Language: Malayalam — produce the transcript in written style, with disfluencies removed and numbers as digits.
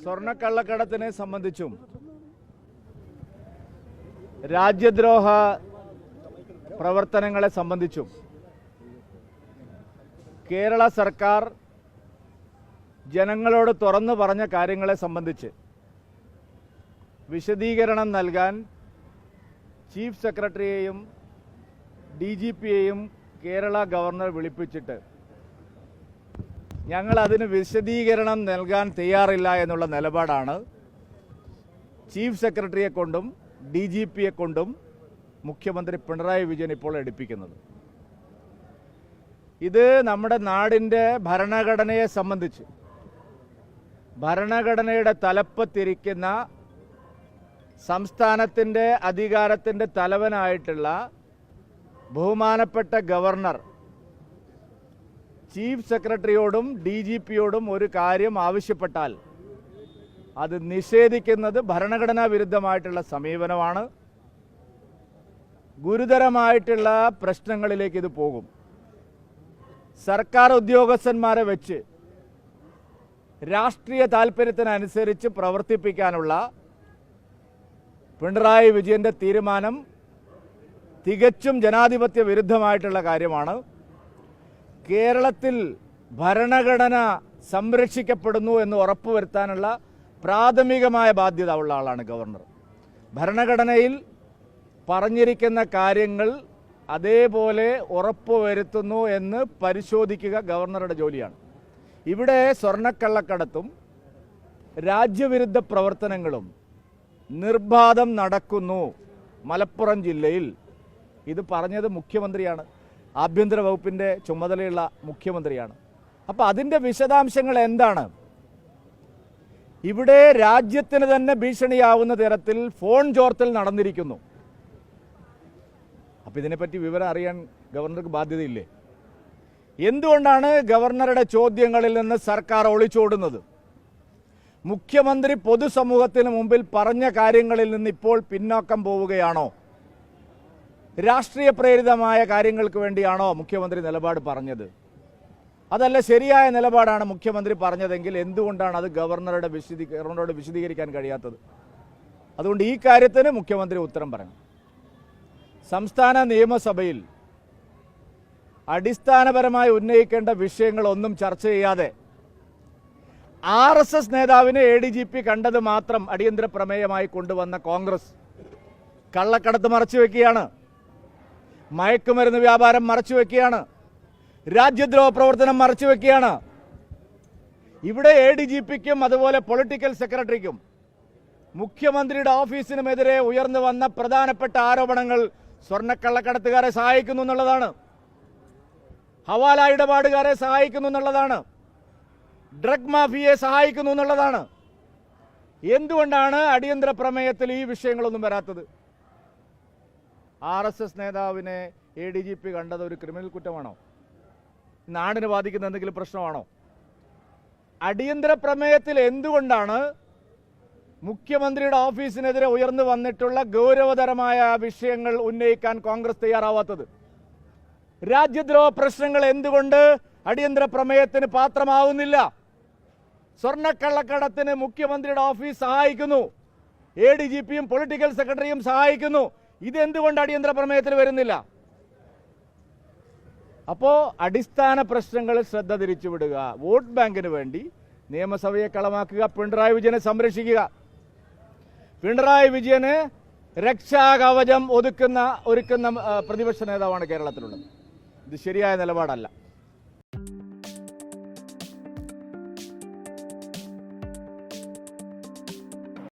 സ്വർണ്ണക്കള്ളക്കടത്തിനെ സംബന്ധിച്ചും രാജ്യദ്രോഹ പ്രവർത്തനങ്ങളെ സംബന്ധിച്ചും കേരള സർക്കാർ ജനങ്ങളോട് തുറന്നു പറഞ്ഞ കാര്യങ്ങളെ സംബന്ധിച്ച് വിശദീകരണം നൽകാൻ ചീഫ് സെക്രട്ടറിയെയും DGPയെയും കേരള ഗവർണർ വിളിപ്പിച്ചിട്ട് ഞങ്ങൾ അതിന് വിശദീകരണം നൽകാൻ തയ്യാറില്ല എന്നുള്ള നിലപാടാണ് ചീഫ് സെക്രട്ടറിയെ കൊണ്ടും DGPയെ കൊണ്ടും മുഖ്യമന്ത്രി പിണറായി വിജയൻ ഇപ്പോൾ എടുപ്പിക്കുന്നത്. ഇത് നമ്മുടെ നാടിൻ്റെ ഭരണഘടനയെ സംബന്ധിച്ച് ഭരണഘടനയുടെ തലപ്പത്തിരിക്കുന്ന സംസ്ഥാനത്തിൻ്റെ അധികാരത്തിൻ്റെ തലവനായിട്ടുള്ള ബഹുമാനപ്പെട്ട ഗവർണർ ചീഫ് സെക്രട്ടറിയോടും DGPയോടും ഒരു കാര്യം ആവശ്യപ്പെട്ടാൽ അത് നിഷേധിക്കുന്നത് ഭരണഘടനാ വിരുദ്ധമായിട്ടുള്ള സമീപനമാണ്. ഗുരുതരമായിട്ടുള്ള പ്രശ്നങ്ങളിലേക്ക് ഇത് പോകും. സർക്കാർ ഉദ്യോഗസ്ഥന്മാരെ വെച്ച് രാഷ്ട്രീയ താൽപര്യത്തിനനുസരിച്ച് പ്രവർത്തിപ്പിക്കാനുള്ള പിണറായി വിജയൻ്റെ തീരുമാനം തികച്ചും ജനാധിപത്യ വിരുദ്ധമായിട്ടുള്ള കാര്യമാണ്. കേരളത്തിൽ ഭരണഘടന സംരക്ഷിക്കപ്പെടുന്നു എന്ന് ഉറപ്പുവരുത്താനുള്ള പ്രാഥമികമായ ബാധ്യത ഉള്ള ആളാണ് ഗവർണർ. ഭരണഘടനയിൽ പറഞ്ഞിരിക്കുന്ന കാര്യങ്ങൾ അതേപോലെ ഉറപ്പുവരുത്തുന്നു എന്ന് പരിശോധിക്കുക ഗവർണറുടെ ജോലിയാണ്. ഇവിടെ സ്വർണ്ണക്കള്ളക്കടത്തും രാജ്യവിരുദ്ധ പ്രവർത്തനങ്ങളും നിർബാധം നടക്കുന്നു മലപ്പുറം ജില്ലയിൽ. ഇത് പറഞ്ഞത് മുഖ്യമന്ത്രിയാണ്, ആഭ്യന്തര വകുപ്പിൻ്റെ ചുമതലയുള്ള മുഖ്യമന്ത്രിയാണ്. അപ്പോൾ അതിൻ്റെ വിശദാംശങ്ങൾ എന്താണ്? ഇവിടെ രാജ്യത്തിന് തന്നെ ഭീഷണിയാവുന്ന തരത്തിൽ ഫോൺ ചോർത്തൽ നടന്നിരിക്കുന്നു. അപ്പോൾ ഇതിനെപ്പറ്റി വിവരം അറിയാൻ ഗവർണർക്ക് ബാധ്യതയില്ലേ? എന്തുകൊണ്ടാണ് ഗവർണറുടെ ചോദ്യങ്ങളിൽ നിന്ന് സർക്കാർ ഒളിച്ചോടുന്നത്? മുഖ്യമന്ത്രി പൊതുസമൂഹത്തിന് മുമ്പിൽ പറഞ്ഞ കാര്യങ്ങളിൽ നിന്ന് ഇപ്പോൾ പിന്നോക്കം പോവുകയാണോ? രാഷ്ട്രീയ പ്രേരിതമായ കാര്യങ്ങൾക്ക് വേണ്ടിയാണോ മുഖ്യമന്ത്രി നിലപാട് പറഞ്ഞത്? അതല്ല ശരിയായ നിലപാടാണ് മുഖ്യമന്ത്രി പറഞ്ഞതെങ്കിൽ എന്തുകൊണ്ടാണ് അത് ഗവർണറോട് വിശദീകരിക്കാൻ കഴിയാത്തത്? അതുകൊണ്ട് ഈ കാര്യത്തിന് മുഖ്യമന്ത്രി ഉത്തരം പറയണം. സംസ്ഥാന നിയമസഭയിൽ അടിസ്ഥാനപരമായി ഉന്നയിക്കേണ്ട വിഷയങ്ങളൊന്നും ചർച്ച ചെയ്യാതെ RSS നേതാവിനെ ADGP കണ്ടത് മാത്രം അടിയന്തര പ്രമേയമായി കൊണ്ടുവന്ന കോൺഗ്രസ് കള്ളക്കടത്ത് മറച്ചുവെക്കുകയാണ്, മയക്കുമരുന്ന് വ്യാപാരം മറച്ചുവെക്കുകയാണ്, രാജ്യദ്രോഹ പ്രവർത്തനം മറച്ചുവെക്കുകയാണ്. ഇവിടെ ADGPക്കും അതുപോലെ പൊളിറ്റിക്കൽ സെക്രട്ടറിക്കും മുഖ്യമന്ത്രിയുടെ ഓഫീസിനുമെതിരെ ഉയർന്നു വന്ന പ്രധാനപ്പെട്ട ആരോപണങ്ങൾ സ്വർണ്ണക്കള്ളക്കടത്തുകാരെ സഹായിക്കുന്നു എന്നുള്ളതാണ്, ഹവാല ഇടപാടുകാരെ സഹായിക്കുന്നു എന്നുള്ളതാണ്, ഡ്രഗ് മാഫിയയെ സഹായിക്കുന്നു എന്നുള്ളതാണ്. എന്തുകൊണ്ടാണ് അടിയന്തര പ്രമേയത്തിൽ ഈ വിഷയങ്ങളൊന്നും വരാത്തത്? RSS നേതാവിനെ ADGP കണ്ടത് ഒരു ക്രിമിനൽ കുറ്റമാണോ? നാടിനെ ബാധിക്കുന്ന എന്തെങ്കിലും പ്രശ്നമാണോ? അടിയന്തര പ്രമേയത്തിൽ എന്തുകൊണ്ടാണ് മുഖ്യമന്ത്രിയുടെ ഓഫീസിനെതിരെ ഉയർന്നു വന്നിട്ടുള്ള ഗൗരവതരമായ വിഷയങ്ങൾ ഉന്നയിക്കാൻ കോൺഗ്രസ് തയ്യാറാവാത്തത്? രാജ്യദ്രോഹ പ്രശ്നങ്ങൾ എന്തുകൊണ്ട് അടിയന്തര പ്രമേയത്തിന് പാത്രമാവുന്നില്ല? സ്വർണ്ണക്കള്ളക്കടത്തിന് മുഖ്യമന്ത്രിയുടെ ഓഫീസ് സഹായിക്കുന്നു, ADGPയും പൊളിറ്റിക്കൽ സെക്രട്ടറിയും സഹായിക്കുന്നു. ഇതെന്തുകൊണ്ട് അടിയന്തര പ്രമേയത്തിൽ വരുന്നില്ല? അപ്പോൾ അടിസ്ഥാന പ്രശ്നങ്ങളിൽ ശ്രദ്ധ തിരിച്ചുവിടുക, വോട്ട് ബാങ്കിന് വേണ്ടി നിയമസഭയെ കളമാക്കുക, പിണറായി വിജയനെ സംരക്ഷിക്കുക. പിണറായി വിജയന് രക്ഷാകവചം ഒരുക്കുന്ന പ്രതിപക്ഷ നേതാവാണ് കേരളത്തിലുള്ളത്. ഇത് ശരിയായ നിലപാടല്ല.